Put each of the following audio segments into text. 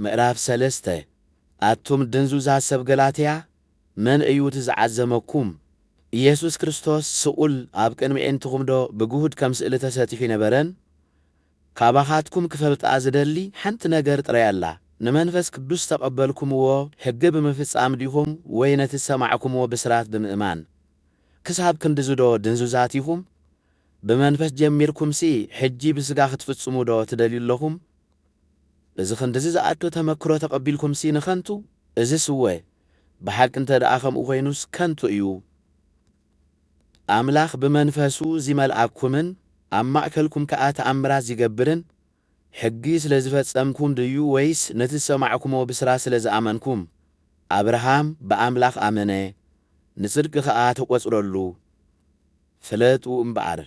ምዕራፍ 3 አቱም ድንዙዛ ሰብ ገላትያ መን እዩ ትዝዓዘመኩም ኢየሱስ ክርስቶስ ስኡል ኣብ ቅድሚ ዕንትኹም ዶ ብጉሁድ ከም ስእሊ ተሰጢሑ ይነበረን ካባኻትኩም ክፈልጣ ዝደሊ ሓንቲ ነገር ጥራይ ኣላ ንመንፈስ ቅዱስ ተቐበልኩምዎ ሕጊ ብምፍጻም ዲኹም ወይ ነቲ ሰማዕኩምዎ ብስራት ብምእማን ክሳብ ክንድዚ ዶ ድንዙዛት ኢኹም ብመንፈስ ጀሚርኩምሲ ሕጂ ብስጋ ክትፍጽሙ ዶ ትደልዩ ኣለኹም እዚ ክንድዚ ዝኣቶ ተመክሮ ተቐቢልኩምሲ ንኸንቱ እዚ ስወ ብሓቂ እንተ ደኣ ከምኡ ኮይኑስ ከንቱ እዩ ኣምላኽ ብመንፈሱ ዝመልኣኩምን ኣብ ማእከልኩም ከዓ ተኣምራት ዝገብርን ሕጊ ስለ ዝፈጸምኩም ድዩ ወይስ ነቲ ሰማዕኩምዎ ብስራት ስለ ዝኣመንኩም ኣብርሃም ብኣምላኽ ኣመነ ንጽድቂ ከዓ ተቖጽረሉ ፍለጡ እምበኣር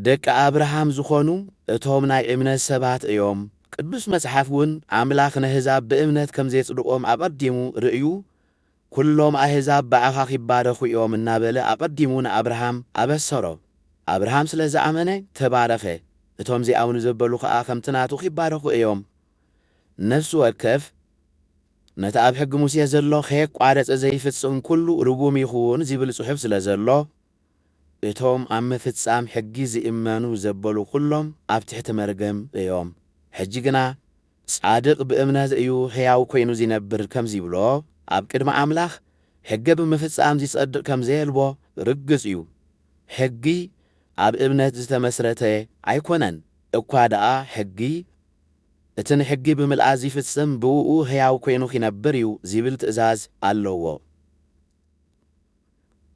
ደቂ ኣብርሃም ዝኾኑ እቶም ናይ እምነት ሰባት እዮም ቅዱስ መጽሓፍ እውን ኣምላኽ ንሕዛብ ብእምነት ከም ዘየጽድቖም ኣቐዲሙ ርእዩ ኩሎም ኣሕዛብ ብኣኻኽ ይባረኹ እዮም እናበለ ኣቐዲሙ ንኣብርሃም ኣበሰሮ ኣብርሃም ስለ ዝኣመነ ተባረኸ እቶም ዘይኣምኑ ዘበሉ ከዓ ከምቲ ናቱ ይባረኹ እዮም ነፍሱ ወከፍ ነቲ ኣብ ሕጊ ሙሴ ዘሎ ከየቋረፀ ዘይፍጽም ኩሉ ርጉም ይኹን ዝብል ጽሑፍ ስለ ዘሎ እቶም ኣብ ምፍጻም ሕጊ ዝእመኑ ዘበሉ ኩሎም ኣብ ትሕቲ መርገም እዮም ሕጂ ግና ጻድቕ ብእምነት እዩ ሕያው ኮይኑ ዝነብር ከም ዝብሎ ኣብ ቅድሚ ኣምላኽ ሕጊ ብምፍጻም ዝጸድቕ ከም ዘየልቦ ርግጽ እዩ ሕጊ ኣብ እምነት ዝተመስረተ ኣይኮነን እኳ ደኣ ሕጊ እቲ ንሕጊ ብምልኣዝ ይፍጽም ብውኡ ሕያው ኮይኑ ክነብር እዩ ዝብል ትእዛዝ ኣለዎ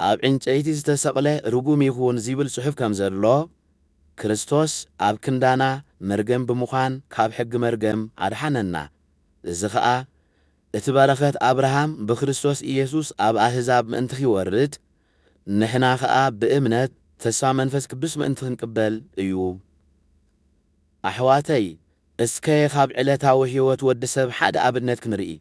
ኣብ ዕንጨይቲ ዝተሰቕለ ርጉም ይኹን ዝብል ጽሑፍ ከም ዘሎ ክርስቶስ ኣብ ክንዳና መርገም ብምዃን ካብ ሕጊ መርገም ኣድሓነና እዚ ከዓ እቲ በረኸት ኣብርሃም ብክርስቶስ ኢየሱስ ኣብ ኣሕዛብ ምእንቲ ኺወርድ ንሕና ከዓ ብእምነት ተስፋ መንፈስ ቅዱስ ምእንቲ ክንቅበል እዩ ኣሕዋተይ እስከ ካብ ዕለታዊ ሕይወት ወዲ ሰብ ሓደ ኣብነት ክንርኢ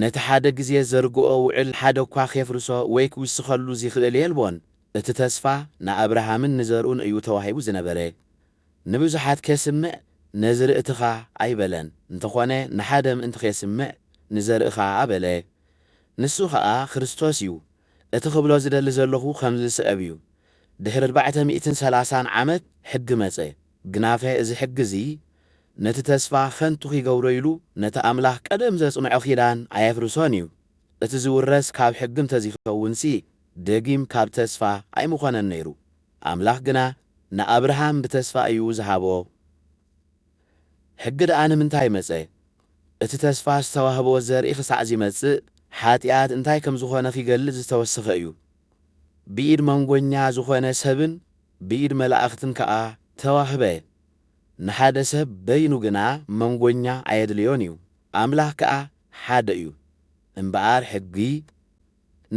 ነቲ ሓደ ግዜ ዘርግኦ ውዕል ሓደ እኳ ኸፍርሶ ወይ ክውስኸሉ ዝኽእል የልቦን እቲ ተስፋ ንኣብርሃምን ንዘርኡን እዩ ተዋሂቡ ዝነበረ ንብዙሓት ከስምዕ ነዝርእትኻ ኣይበለን እንተኾነ ንሓደ ምእንቲ ኸስምዕ ንዘርእኻ ኣበለ ንሱ ከዓ ክርስቶስ እዩ እቲ ክብሎ ዝደሊ ዘለኹ ከም ዝስዕብ እዩ ድሕሪ 430 ዓመት ሕጊ መጸ ግናፈ እዚ ሕጊ እዚ ነቲ ተስፋ ከንቱ ኺገብሮ ኢሉ ነቲ ኣምላኽ ቀደም ዘጽንዖ ኺዳን ኣየፍርሶን እዩ እቲ ዝውረስ ካብ ሕጊ እንተዚኸውንሲ ደጊም ካብ ተስፋ ኣይምኾነን ነይሩ ኣምላኽ ግና ንኣብርሃም ብተስፋ እዩ ዝሃቦ ሕጊ ደኣ ንምንታይ መጸ እቲ ተስፋ ዝተዋህቦ ዘርኢ ክሳዕ ዝመጽእ ሓጢኣት እንታይ ከም ዝኾነ ኺገልጽ ዝተወሰኸ እዩ ብኢድ መንጎኛ ዝኾነ ሰብን ብኢድ መላእኽትን ከዓ ተዋህበ ንሓደ ሰብ በይኑ ግና መንጎኛ ኣየድልዮን እዩ ኣምላኽ ከዓ ሓደ እዩ እምበኣር ሕጊ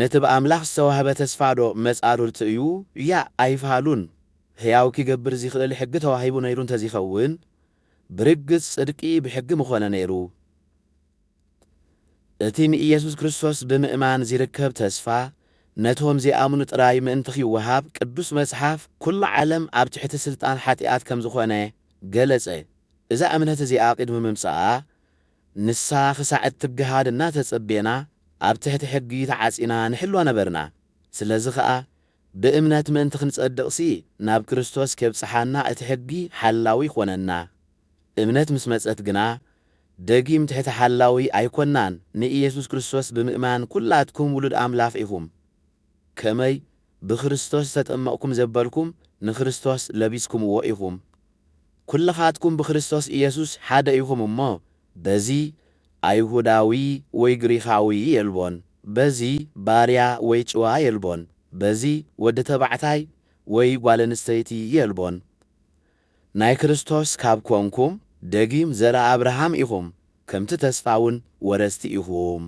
ነቲ ብኣምላኽ ዝተዋህበ ተስፋ ዶ መጻርርቲ እዩ ያ ኣይፋሉን ሕያው ኪገብር ዝኽእል ሕጊ ተዋሂቡ ነይሩ እንተዚኸውን ብርግጽ ጽድቂ ብሕጊ ምኾነ ነይሩ እቲ ንኢየሱስ ክርስቶስ ብምእማን ዝርከብ ተስፋ ነቶም ዘይኣምኑ ጥራይ ምእንቲ ኺወሃብ ቅዱስ መጽሓፍ ኩሉ ዓለም ኣብ ትሕቲ ስልጣን ሓጢኣት ከም ዝኾነ ገለጸ እዛ እምነት እዚኣ ቅድሚ ምምጽኣ ንሳ ክሳዕ እትግሃድ እናተጸቤና ኣብ ትሕቲ ሕጊ ተዓጺና ንሕልዋ ነበርና ስለዚ ከዓ ብእምነት ምእንቲ ክንጸድቕሲ ናብ ክርስቶስ ከብጽሓና እቲ ሕጊ ሓላዊ ኾነና እምነት ምስ መጸት ግና ደጊም ትሕቲ ሓላዊ ኣይኮናን ንኢየሱስ ክርስቶስ ብምእማን ኩላትኩም ውሉድ ኣምላኽ ኢኹም ከመይ ብክርስቶስ ተጠመቕኩም ዘበልኩም ንክርስቶስ ለቢስኩምዎ ኢኹም ኩልኻትኩም ብክርስቶስ ኢየሱስ ሓደ ኢኹም እሞ በዚ ኣይሁዳዊ ወይ ግሪኻዊ የልቦን በዚ ባርያ ወይ ጭዋ የልቦን በዚ ወዲ ተባዕታይ ወይ ጓል ኣንስተይቲ የልቦን ናይ ክርስቶስ ካብ ኮንኩም ደጊም ዘራ ኣብርሃም ኢኹም ከምቲ ተስፋውን ወረስቲ ኢኹም